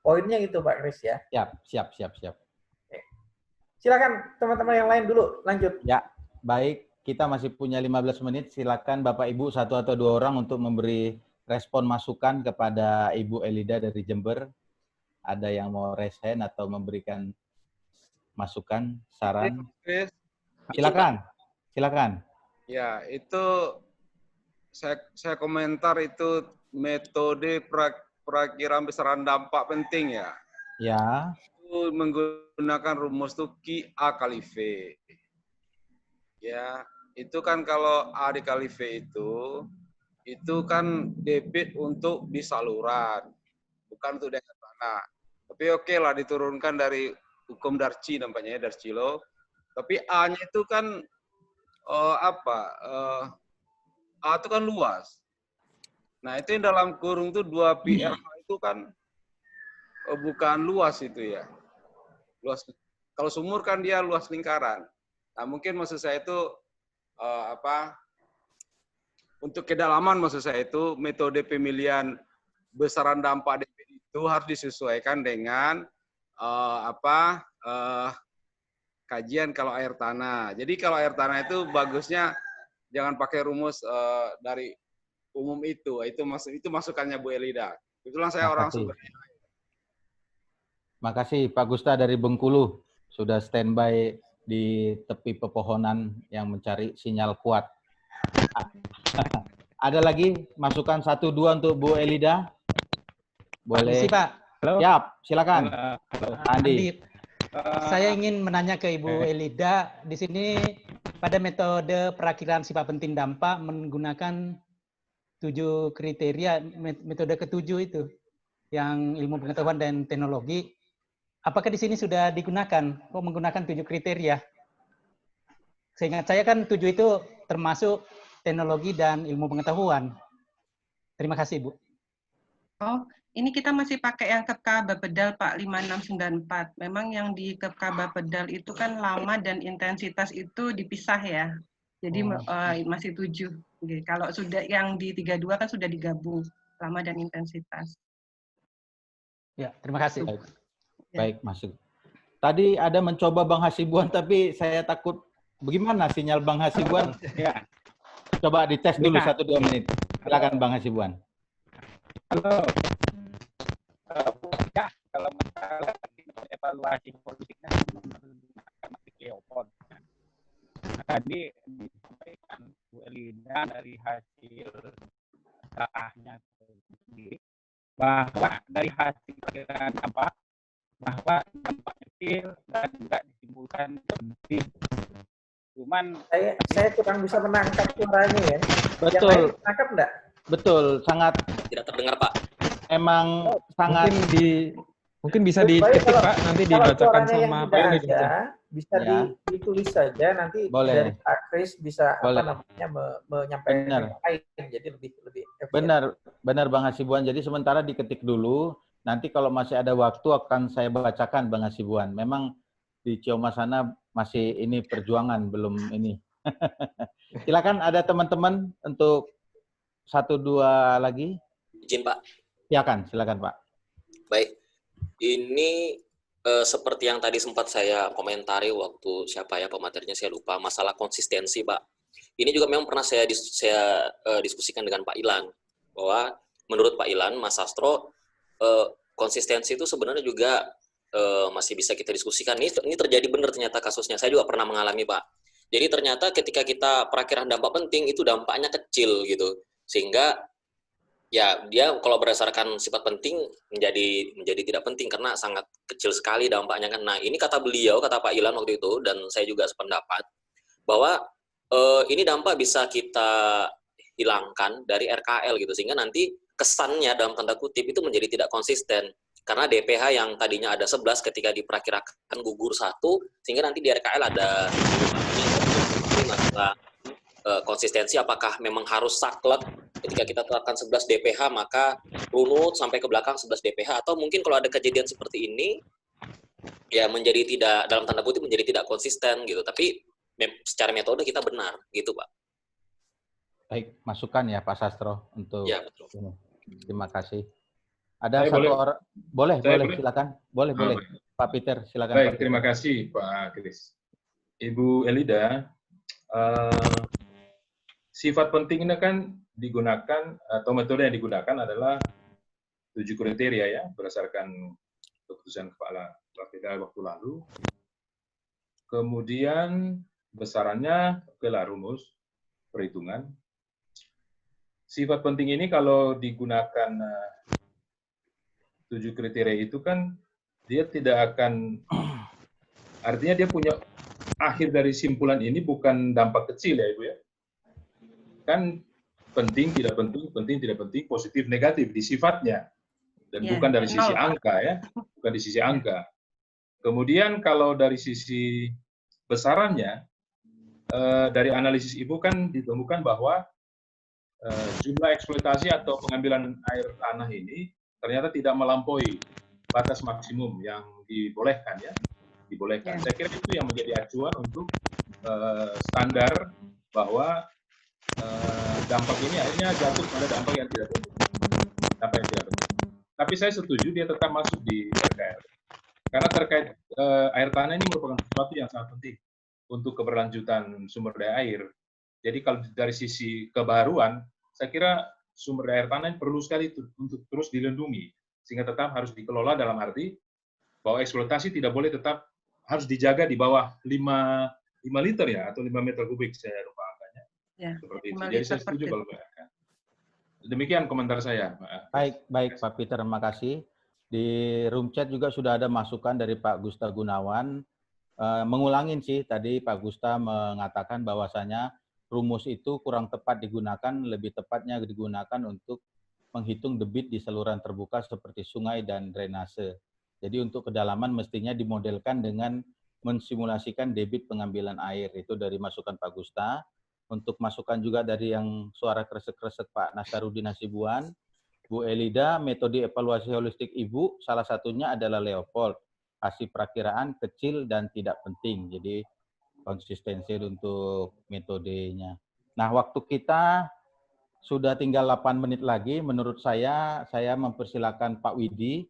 Poinnya itu Pak Kris ya. Siap. Oke. Silakan teman-teman yang lain dulu, lanjut. Ya, baik. Kita masih punya 15 menit. Silakan Bapak Ibu satu atau dua orang untuk memberi respon masukan kepada Ibu Elida dari Jember. Ada yang mau raise hand atau memberikan masukan, saran? Silakan. Ya, itu saya komentar itu metode perakiraan besaran dampak penting ya. Ya. Itu menggunakan rumus itu Q A kali V. Ya, itu kan kalau A dikali V itu kan debit untuk di saluran, bukan untuk daerah tanah. Tapi oke lah diturunkan dari hukum Darcy nampaknya ya, Darcy-Law. Tapi A-nya itu kan A itu kan luas. Nah, itu yang dalam kurung itu 2πRH itu kan bukan luas itu ya. Luas. Kalau sumur kan dia luas lingkaran. Nah, mungkin maksud saya itu untuk kedalaman maksud saya itu metode pemilihan besaran dampak debit itu harus disesuaikan dengan kajian kalau air tanah. Jadi kalau air tanah itu bagusnya jangan pakai rumus dari umum itu. Itu masukannya Bu Elida. Itulah saya orang Sumber. Makasih Pak Gusta dari Bengkulu sudah standby di tepi pepohonan yang mencari sinyal kuat. Ada lagi masukan 1-2 untuk Bu Elida? Boleh. Pak. Halo. Siap, silakan. Halo. Andi. Saya ingin menanya ke Ibu Elida, di sini pada metode perakiraan sifat penting dampak menggunakan 7 kriteria, metode ke-7 itu, yang ilmu pengetahuan dan teknologi. Apakah di sini sudah digunakan? Kok menggunakan 7 kriteria? Seingat saya kan 7 itu termasuk teknologi dan ilmu pengetahuan. Terima kasih, Bu. Oh, ini kita masih pakai yang KEPKA Bapedal Pak 5694. Memang yang di KEPKA Bapedal itu kan lama dan intensitas itu dipisah ya. Jadi masih 7. Oke, kalau sudah yang di 32 kan sudah digabung lama dan intensitas. Ya, terima kasih. Baik, masuk. Tadi ada mencoba Bang Hasibuan, tapi saya takut bagaimana sinyal Bang Hasibuan. Ya. Coba dites dulu Bisa. 1-2 menit. Silakan Bang Hasibuan. Halo. Ya, kalau masalah evaluasi politiknya masih Leopold. Tadi disampaikan Bu Elina dari hasil daahnya sendiri bahwa dari hasil perkiraan dampak bahwa dampak kecil dan tidak disimpulkan penting. Cuman saya kurang bisa menangkap suaranya ya. Yang Betul. lain menangkap enggak? Betul, sangat Tidak terdengar, Pak. emang sangat Mungkin bisa Lebih baik diketik kalau- Pak, nanti Kalau dibacakan suaranya yang sama tidak Pak Edi. ada, bisa Ya. ditulis saja nanti Boleh. dari Pak Kris bisa Boleh. menyampaikan Benar. yang lain, jadi lebih efisien. benar Bang Hasibuan. Jadi sementara diketik dulu, nanti kalau masih ada waktu akan saya bacakan Bang Hasibuan. Memang di Cioma sana masih ini perjuangan belum ini. Silakan ada teman-teman untuk 1-2 lagi. Izin, Pak. Silakan Pak. Baik. Ini seperti yang tadi sempat saya komentari waktu siapa ya pematerinya saya lupa, masalah konsistensi, Pak. Ini juga memang pernah saya diskusikan dengan Pak Ilan, bahwa menurut Pak Ilan, Mas Sastro, konsistensi itu sebenarnya juga masih bisa kita diskusikan. Ini terjadi benar ternyata kasusnya. Saya juga pernah mengalami, Pak. Jadi ternyata ketika kita perakiraan dampak penting, itu dampaknya kecil gitu. Sehingga ya dia kalau berdasarkan sifat penting menjadi tidak penting karena sangat kecil sekali dampaknya kan. Nah, ini kata beliau, kata Pak Ilan waktu itu, dan saya juga sependapat bahwa ini dampak bisa kita hilangkan dari RKL gitu, sehingga nanti kesannya dalam tanda kutip itu menjadi tidak konsisten. Karena DPH yang tadinya ada 11 ketika diperkirakan gugur 1, sehingga nanti di RKL ada masalah konsistensi, apakah memang harus saklek ketika kita tetapkan 11 DPH maka runut sampai ke belakang 11 DPH, atau mungkin kalau ada kejadian seperti ini ya menjadi tidak, dalam tanda kutip menjadi tidak konsisten gitu, tapi secara metode kita benar gitu, Pak. Baik, masukan ya Pak Sastro untuk Ya, betul. ini. Terima kasih. Ada Saya satu boleh? orang, boleh Saya boleh? silakan. Boleh. baik. Pak Peter, silakan. Baik, Pak Peter. terima kasih Pak Kris. Ibu Elida, sifat penting ini kan digunakan, atau metode yang digunakan adalah 7 kriteria ya, berdasarkan keputusan Kepala BPK waktu lalu. Kemudian besarannya, oke lah, rumus perhitungan. Sifat penting ini kalau digunakan 7 kriteria itu kan dia tidak akan, artinya dia punya akhir dari simpulan ini bukan dampak kecil ya Ibu ya. Kan penting, tidak penting, positif, negatif di sifatnya. Dan Ya, bukan dari sisi nol, Pak. angka ya, bukan di sisi angka. Kemudian kalau dari sisi besarannya, dari analisis Ibu kan ditemukan bahwa jumlah eksploitasi atau pengambilan air tanah ini ternyata tidak melampaui batas maksimum yang dibolehkan ya, dibolehkan. Saya kira itu yang menjadi acuan untuk standar bahwa dampak ini akhirnya jatuh pada dampak yang tidak penting. Tapi saya setuju dia tetap masuk di RKL. Karena terkait air tanah ini merupakan sesuatu yang sangat penting untuk keberlanjutan sumber daya air. Jadi kalau dari sisi kebaruan, saya kira sumber daya air tanah ini perlu sekali untuk terus dilindungi, sehingga tetap harus dikelola dalam arti bahwa eksploitasi tidak boleh, tetap harus dijaga di bawah 5 liter ya, atau 5 meter kubik, saya lupa angkanya. Ya, Seperti itu. 5 Jadi saya liter per setuju detik. kalau bayarkan. Demikian komentar saya. Baik Pak Peter, terima kasih. Di room chat juga sudah ada masukan dari Pak Gusta Gunawan. Mengulangin sih, tadi Pak Gusta mengatakan bahwasanya rumus itu kurang tepat digunakan, lebih tepatnya digunakan untuk menghitung debit di saluran terbuka seperti sungai dan drainase. Jadi untuk kedalaman mestinya dimodelkan dengan mensimulasikan debit pengambilan air. Itu dari masukan Pak Gusta. Untuk masukan juga dari yang suara kresek-kresek Pak Nasarudin Hasibuan, Bu Elida, metode evaluasi holistik Ibu, salah satunya adalah Leopold. Hasil perakiraan kecil dan tidak penting. Jadi konsistensi untuk metodenya. Nah, waktu kita sudah tinggal 8 menit lagi. Menurut saya mempersilakan Pak Widi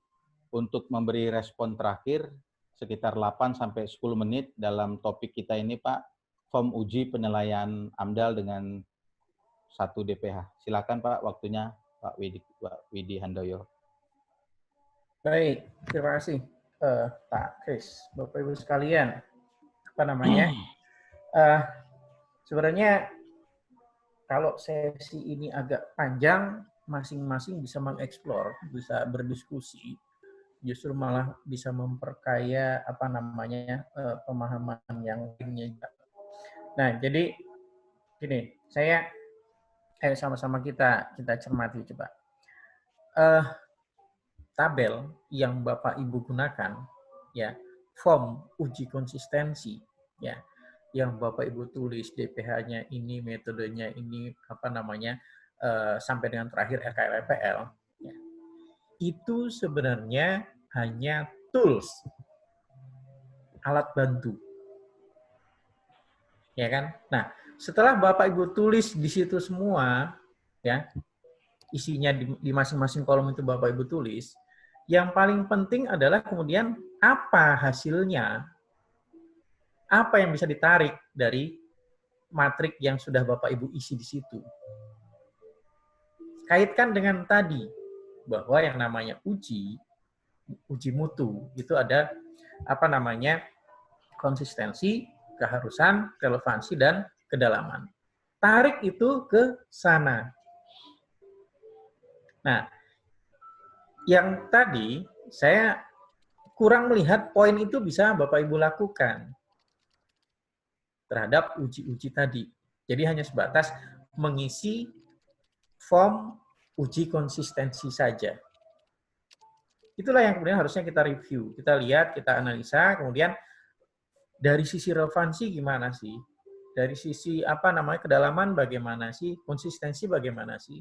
untuk memberi respon terakhir sekitar 8 sampai 10 menit dalam topik kita ini, Pak, form uji penilaian AMDAL dengan 1 DPH. Silakan Pak, waktunya Pak Widi Handoyo. Baik, terima kasih Pak Kris, Bapak Ibu sekalian. Apa namanya? Sebenarnya kalau sesi ini agak panjang, masing-masing bisa mengeksplor, bisa berdiskusi, justru malah bisa memperkaya apa namanya pemahaman yang lainnya. Nah, jadi gini, sama-sama kita cermati coba. Tabel yang Bapak Ibu gunakan, ya, form uji konsistensi, ya, yang Bapak Ibu tulis DPH-nya ini, metodenya ini, apa namanya, sampai dengan terakhir RKLPL, ya, itu sebenarnya hanya tools, alat bantu, ya kan? Nah, setelah Bapak Ibu tulis di situ semua, ya, isinya di masing-masing kolom itu Bapak Ibu tulis, yang paling penting adalah kemudian apa hasilnya, apa yang bisa ditarik dari matrik yang sudah Bapak Ibu isi di situ. Kaitkan dengan tadi, bahwa yang namanya uji mutu, itu ada apa namanya konsistensi, keharusan, relevansi, dan kedalaman. Tarik itu ke sana. Nah, yang tadi saya kurang melihat poin itu bisa Bapak Ibu lakukan terhadap uji-uji tadi. Jadi hanya sebatas mengisi form uji konsistensi saja. Itulah yang kemudian harusnya kita review, kita lihat, kita analisa, kemudian dari sisi relevansi gimana sih? Dari sisi apa namanya kedalaman bagaimana sih? Konsistensi bagaimana sih?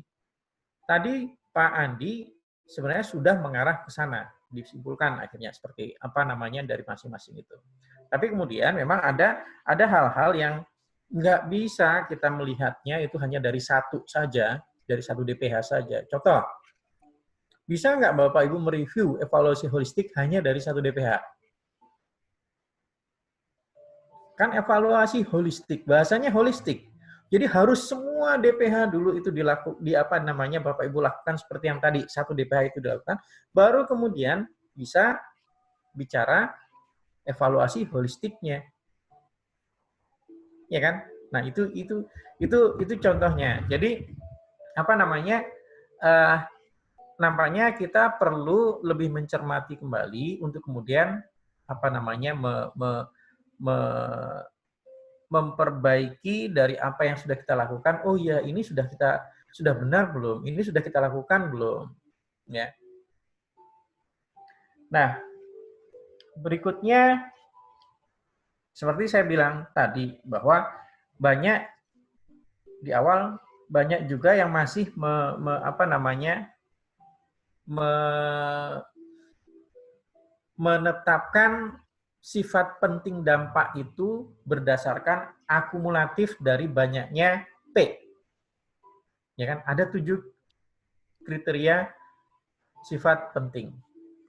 Tadi Pak Andi sebenarnya sudah mengarah ke sana, disimpulkan akhirnya seperti apa namanya dari masing-masing itu. Tapi kemudian memang ada hal-hal yang nggak bisa kita melihatnya itu hanya dari satu saja, dari satu DPH saja. Contoh, bisa nggak Bapak Ibu mereview evaluasi holistik hanya dari satu DPH? Kan evaluasi holistik, bahasanya holistik. Jadi harus semua DPH dulu itu Bapak Ibu lakukan seperti yang tadi, satu DPH itu dilakukan, baru kemudian bisa bicara evaluasi holistiknya. Ya kan? Nah, itu contohnya. Jadi apa namanya? Nampaknya kita perlu lebih mencermati kembali untuk kemudian apa namanya memperbaiki dari apa yang sudah kita lakukan. Oh ya, ini sudah benar belum? Ini sudah kita lakukan belum? Ya. Nah, berikutnya seperti saya bilang tadi bahwa banyak juga yang masih menetapkan sifat penting dampak itu berdasarkan akumulatif dari banyaknya P. Ya kan? Ada 7 kriteria sifat penting.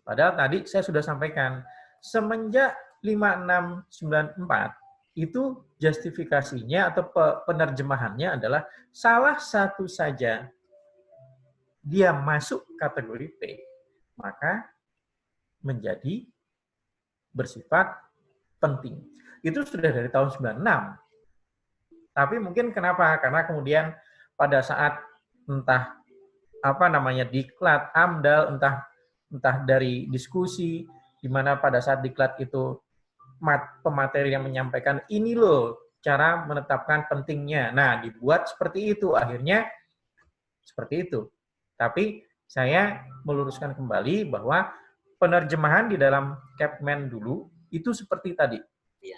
Padahal tadi saya sudah sampaikan, semenjak 5694 itu justifikasinya atau penerjemahannya adalah salah satu saja dia masuk kategori P, maka menjadi bersifat penting. Itu sudah dari tahun 96. Tapi mungkin kenapa? Karena kemudian pada saat entah apa namanya diklat AMDAL, entah dari diskusi di mana pada saat diklat itu pemateri yang menyampaikan ini loh cara menetapkan pentingnya. Nah, dibuat seperti itu, akhirnya seperti itu. Tapi saya meluruskan kembali bahwa penerjemahan di dalam Capman dulu itu seperti tadi.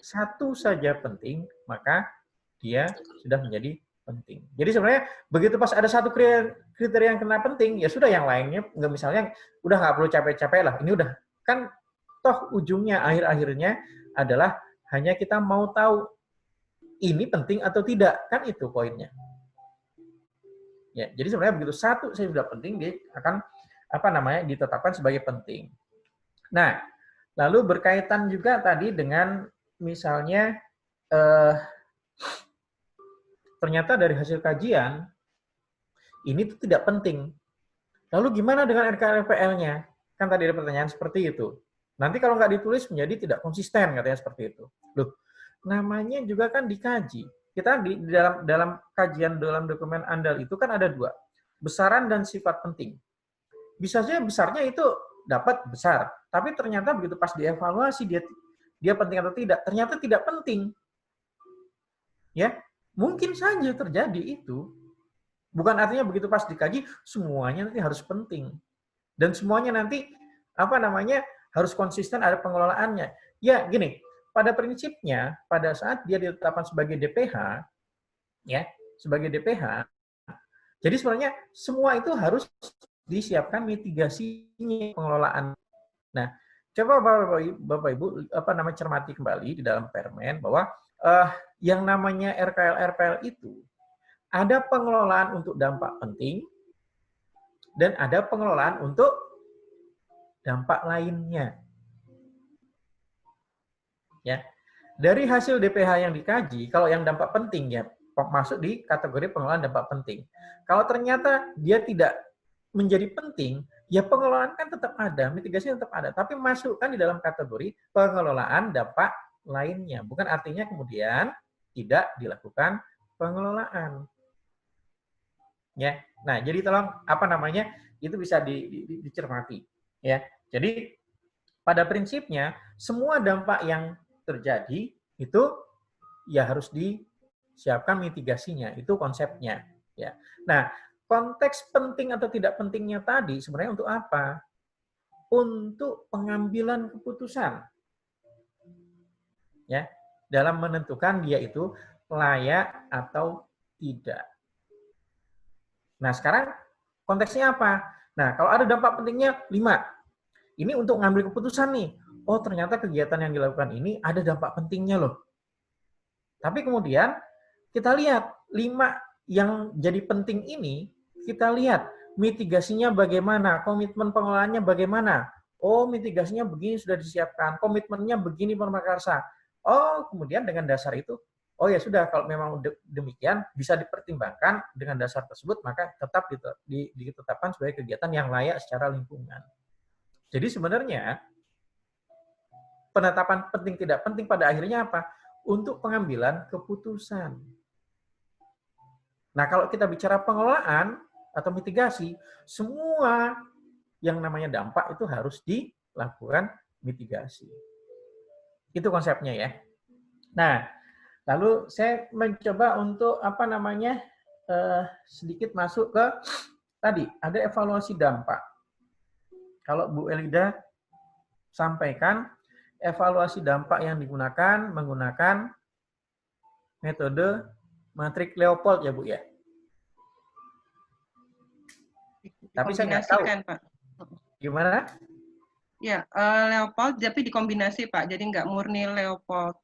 Satu saja penting, maka dia sudah menjadi penting. Jadi sebenarnya begitu pas ada satu kriteria yang kena penting, ya sudah yang lainnya nggak, misalnya udah nggak perlu capek-capek lah. Ini udah kan toh ujungnya akhir-akhirnya adalah hanya kita mau tahu ini penting atau tidak, kan itu poinnya. Ya, jadi sebenarnya begitu satu saya sudah penting, dia akan apa namanya ditetapkan sebagai penting. Nah, Lalu berkaitan juga tadi dengan misalnya ternyata dari hasil kajian ini tuh tidak penting. Lalu gimana dengan RKLPL-nya? Kan tadi ada pertanyaan seperti itu. Nanti kalau nggak ditulis menjadi tidak konsisten, katanya seperti itu. Loh, namanya juga kan dikaji. Kita di dalam kajian dalam dokumen andal itu kan ada dua, besaran dan sifat penting. Bisa saja besarnya itu dapat besar, tapi ternyata begitu pas dievaluasi dia penting atau tidak, ternyata tidak penting. Ya, mungkin saja terjadi itu. Bukan artinya begitu pas dikaji semuanya nanti harus penting dan semuanya nanti harus konsisten ada pengelolaannya. Ya gini, pada prinsipnya pada saat dia ditetapkan sebagai DPH, ya sebagai DPH, jadi sebenarnya semua itu harus disiapkan mitigasinya pengelolaan. Nah, coba Bapak Ibu cermati kembali di dalam permen bahwa yang namanya RKL-RPL itu ada pengelolaan untuk dampak penting dan ada pengelolaan untuk dampak lainnya. Ya. Dari hasil DPH yang dikaji, kalau yang dampak penting ya masuk di kategori pengelolaan dampak penting. Kalau ternyata dia tidak menjadi penting, ya pengelolaan kan tetap ada, mitigasi tetap ada, tapi masukkan di dalam kategori pengelolaan dampak lainnya. Bukan artinya kemudian tidak dilakukan pengelolaan. Ya, nah jadi tolong itu bisa dicermati. Ya, jadi pada prinsipnya semua dampak yang terjadi itu ya harus disiapkan mitigasinya, itu konsepnya. Ya, nah konteks penting atau tidak pentingnya tadi sebenarnya untuk apa? Untuk pengambilan keputusan. Ya, dalam menentukan dia itu layak atau tidak. Nah, sekarang konteksnya apa? Nah, kalau ada dampak pentingnya 5. Ini untuk ngambil keputusan nih. Oh, ternyata kegiatan yang dilakukan ini ada dampak pentingnya loh. Tapi kemudian kita lihat 5 yang jadi penting ini, kita lihat mitigasinya bagaimana, komitmen pengelolaannya bagaimana. Oh, mitigasinya begini sudah disiapkan, komitmennya begini Purwakarsa. Oh, kemudian dengan dasar itu, oh ya sudah, kalau memang demikian bisa dipertimbangkan dengan dasar tersebut, maka tetap ditetapkan sebagai kegiatan yang layak secara lingkungan. Jadi sebenarnya penetapan penting tidak penting pada akhirnya apa? Untuk pengambilan keputusan. Nah, kalau kita bicara pengelolaan atau mitigasi, semua yang namanya dampak itu harus dilakukan mitigasi. Itu konsepnya ya. Nah, lalu saya mencoba untuk sedikit masuk ke tadi ada evaluasi dampak. Kalau Bu Elida sampaikan evaluasi dampak yang digunakan menggunakan metode matrik Leopold ya Bu ya. Tapi saya nggak tahu. Pak. Gimana? Ya, Leopold tapi dikombinasi Pak, jadi nggak murni Leopold.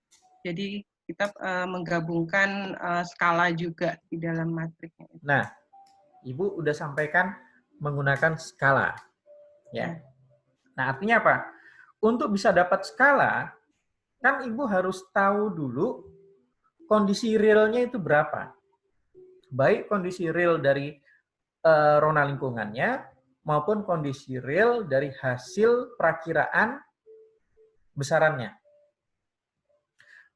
Jadi kita menggabungkan skala juga di dalam matriknya. Nah, Ibu udah sampaikan menggunakan skala. Ya. Nah, artinya apa? Untuk bisa dapat skala, kan Ibu harus tahu dulu kondisi realnya itu berapa. Baik kondisi real dari rona lingkungannya, maupun kondisi real dari hasil perakiraan besarannya.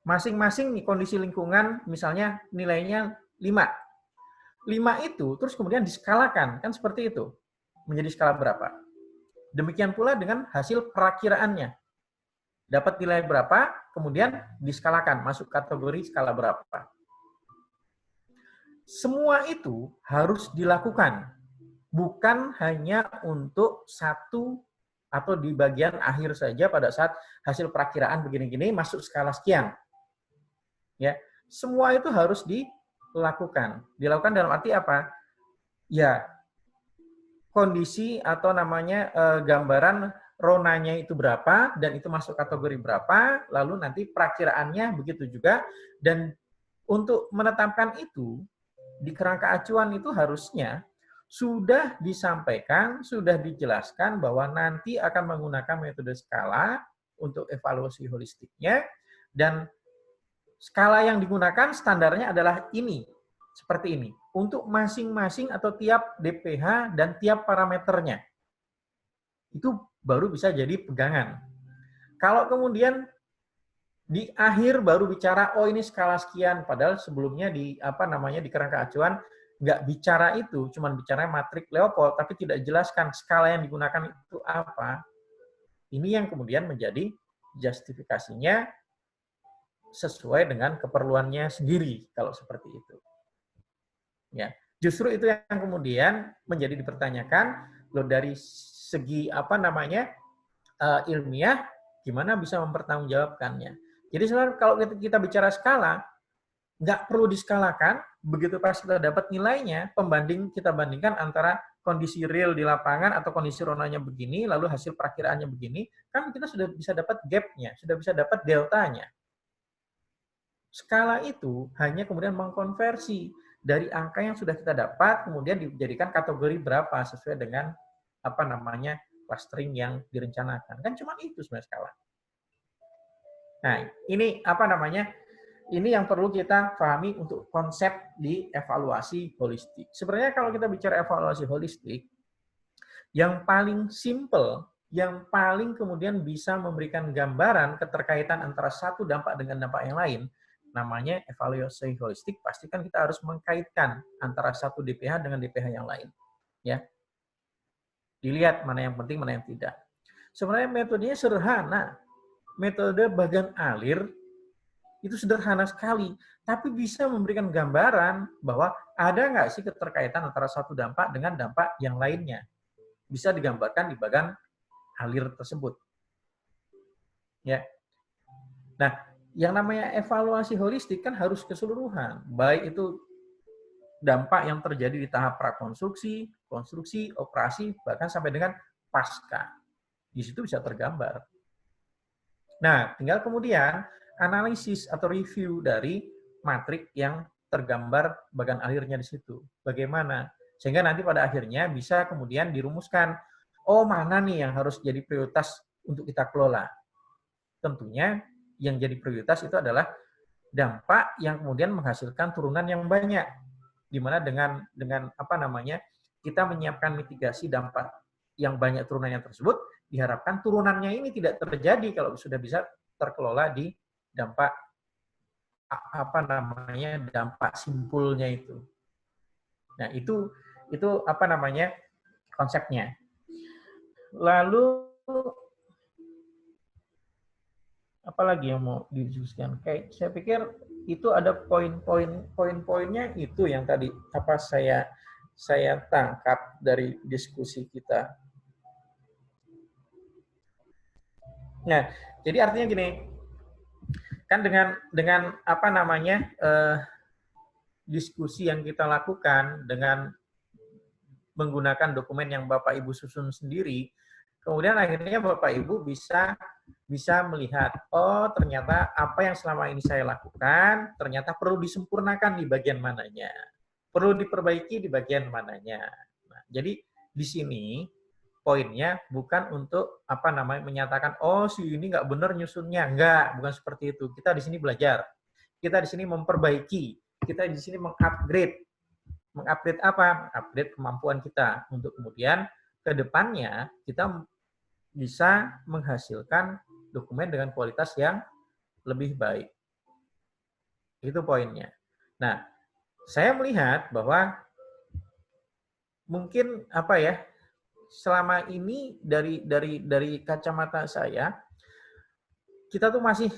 Masing-masing kondisi lingkungan misalnya nilainya 5. 5 itu terus kemudian diskalakan, kan seperti itu. Menjadi skala berapa? Demikian pula dengan hasil perakiraannya. Dapat nilai berapa, kemudian diskalakan, masuk kategori skala berapa. Semua itu harus dilakukan. Bukan hanya untuk satu atau di bagian akhir saja pada saat hasil perakiraan begini-gini masuk skala sekian. Ya, semua itu harus dilakukan. Dilakukan dalam arti apa? Ya, kondisi atau namanya gambaran ronanya itu berapa dan itu masuk kategori berapa, lalu nanti perakiraannya begitu juga, dan untuk menetapkan itu di kerangka acuan itu harusnya sudah disampaikan, sudah dijelaskan bahwa nanti akan menggunakan metode skala untuk evaluasi holistiknya, dan skala yang digunakan standarnya adalah ini, seperti ini, untuk masing-masing atau tiap DPH dan tiap parameternya. Itu baru bisa jadi pegangan. Kalau kemudian di akhir baru bicara, oh ini skala sekian, padahal sebelumnya di di kerangka acuan nggak bicara itu, cuman bicara matrik Leopold, tapi tidak jelaskan skala yang digunakan itu apa. Ini yang kemudian menjadi justifikasinya sesuai dengan keperluannya sendiri kalau seperti itu. Ya, justru itu yang kemudian menjadi dipertanyakan, loh dari segi ilmiah gimana bisa mempertanggungjawabkannya. Jadi sebenarnya kalau kita bicara skala, nggak perlu diskalakan, begitu pas kita dapat nilainya, kita bandingkan antara kondisi real di lapangan atau kondisi ronanya begini, lalu hasil perakiraannya begini, kan kita sudah bisa dapat gap-nya, sudah bisa dapat deltanya. Skala itu hanya kemudian mengkonversi dari angka yang sudah kita dapat, kemudian dijadikan kategori berapa sesuai dengan clustering yang direncanakan. Kan cuma itu sebenarnya skala. Nah, ini ini yang perlu kita pahami untuk konsep di evaluasi holistik. Sebenarnya kalau kita bicara evaluasi holistik, yang paling simple, yang paling kemudian bisa memberikan gambaran keterkaitan antara satu dampak dengan dampak yang lain, namanya evaluasi holistik. Pastikan kita harus mengkaitkan antara satu DPH dengan DPH yang lain. Ya, dilihat mana yang penting, mana yang tidak. Sebenarnya metodenya sederhana. Metode bagan alir itu sederhana sekali, tapi bisa memberikan gambaran bahwa ada nggak sih keterkaitan antara satu dampak dengan dampak yang lainnya. Bisa digambarkan di bagan alir tersebut. Ya. Nah, yang namanya evaluasi holistik kan harus keseluruhan, baik itu dampak yang terjadi di tahap prakonstruksi, konstruksi, operasi, bahkan sampai dengan pasca. Di situ bisa tergambar. Nah, tinggal kemudian analisis atau review dari matrik yang tergambar bagan alirnya di situ. Bagaimana? Sehingga nanti pada akhirnya bisa kemudian dirumuskan, oh mana nih yang harus jadi prioritas untuk kita kelola. Tentunya yang jadi prioritas itu adalah dampak yang kemudian menghasilkan turunan yang banyak. Di mana dengan kita menyiapkan mitigasi dampak yang banyak turunannya tersebut, diharapkan turunannya ini tidak terjadi kalau sudah bisa terkelola di dampak dampak simpulnya itu. Nah, itu konsepnya. Lalu apalagi yang mau didiskusikan? Kayak saya pikir itu ada poin-poinnya itu yang tadi saya tangkap dari diskusi kita. Nah, jadi artinya gini, kan dengan diskusi yang kita lakukan dengan menggunakan dokumen yang Bapak Ibu susun sendiri, kemudian akhirnya Bapak Ibu bisa melihat, oh ternyata apa yang selama ini saya lakukan ternyata perlu disempurnakan di bagian mananya, perlu diperbaiki di bagian mananya. Nah, jadi di sini poinnya bukan untuk menyatakan oh si ini nggak benar nyusunnya, bukan seperti itu. Kita di sini belajar, kita di sini memperbaiki, kita di sini mengupgrade apa? Upgrade kemampuan kita untuk kemudian ke depannya kita bisa menghasilkan dokumen dengan kualitas yang lebih baik. Itu poinnya. Nah, saya melihat bahwa mungkin selama ini dari kacamata saya, kita tuh masih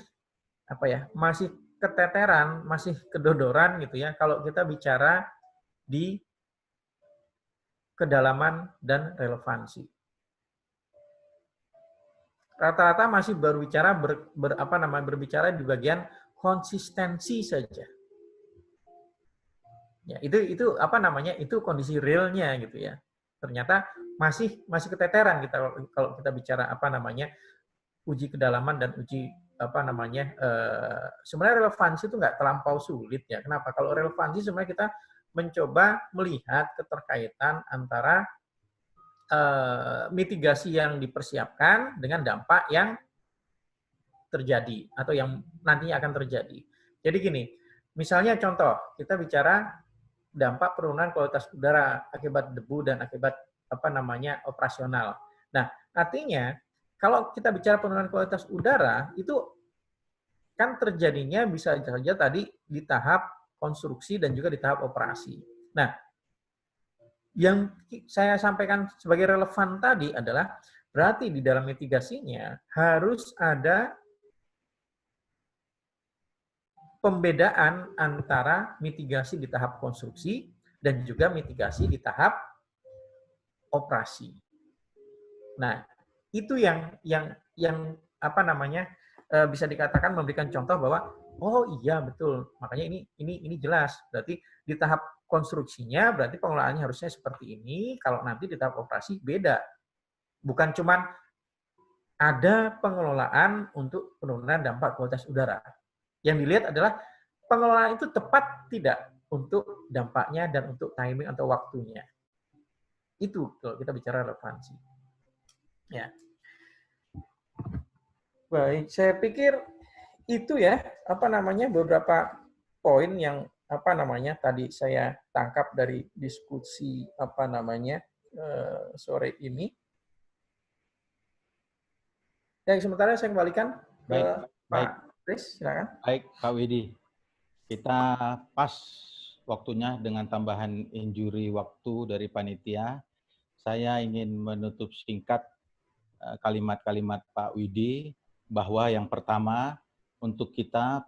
keteteran, masih kedodoran gitu ya kalau kita bicara di kedalaman dan relevansi. Rata-rata masih berbicara berbicara di bagian konsistensi saja. Ya, itu itu kondisi realnya gitu ya. Ternyata masih keteteran kita kalau kita bicara uji kedalaman dan uji sebenarnya relevansi itu nggak terlampau sulit ya. Kenapa? Kalau relevansi sebenarnya kita mencoba melihat keterkaitan antara mitigasi yang dipersiapkan dengan dampak yang terjadi atau yang nantinya akan terjadi. Jadi gini, misalnya contoh, kita bicara dampak penurunan kualitas udara akibat debu dan akibat operasional. Nah, artinya kalau kita bicara penurunan kualitas udara itu kan terjadinya bisa saja tadi di tahap konstruksi dan juga di tahap operasi. Nah, yang saya sampaikan sebagai relevan tadi adalah berarti di dalam mitigasinya harus ada pembedaan antara mitigasi di tahap konstruksi dan juga mitigasi di tahap operasi. Nah, itu yang bisa dikatakan memberikan contoh bahwa oh iya betul, makanya ini jelas. Berarti di tahap konstruksinya berarti pengelolaannya harusnya seperti ini, kalau nanti di tahap operasi beda. Bukan cuman ada pengelolaan untuk penurunan dampak kualitas udara. Yang dilihat adalah pengelolaan itu tepat tidak untuk dampaknya dan untuk timing atau waktunya. Itu kalau kita bicara relevansi. Ya. Baik, saya pikir itu ya beberapa poin yang tadi saya tangkap dari diskusi sore ini. Ya, sementara saya kembalikan ke Pak Chris, silakan. Baik, Pak Widi. Kita pas waktunya dengan tambahan injury waktu dari panitia. Saya ingin menutup singkat kalimat-kalimat Pak Widi bahwa yang pertama untuk kita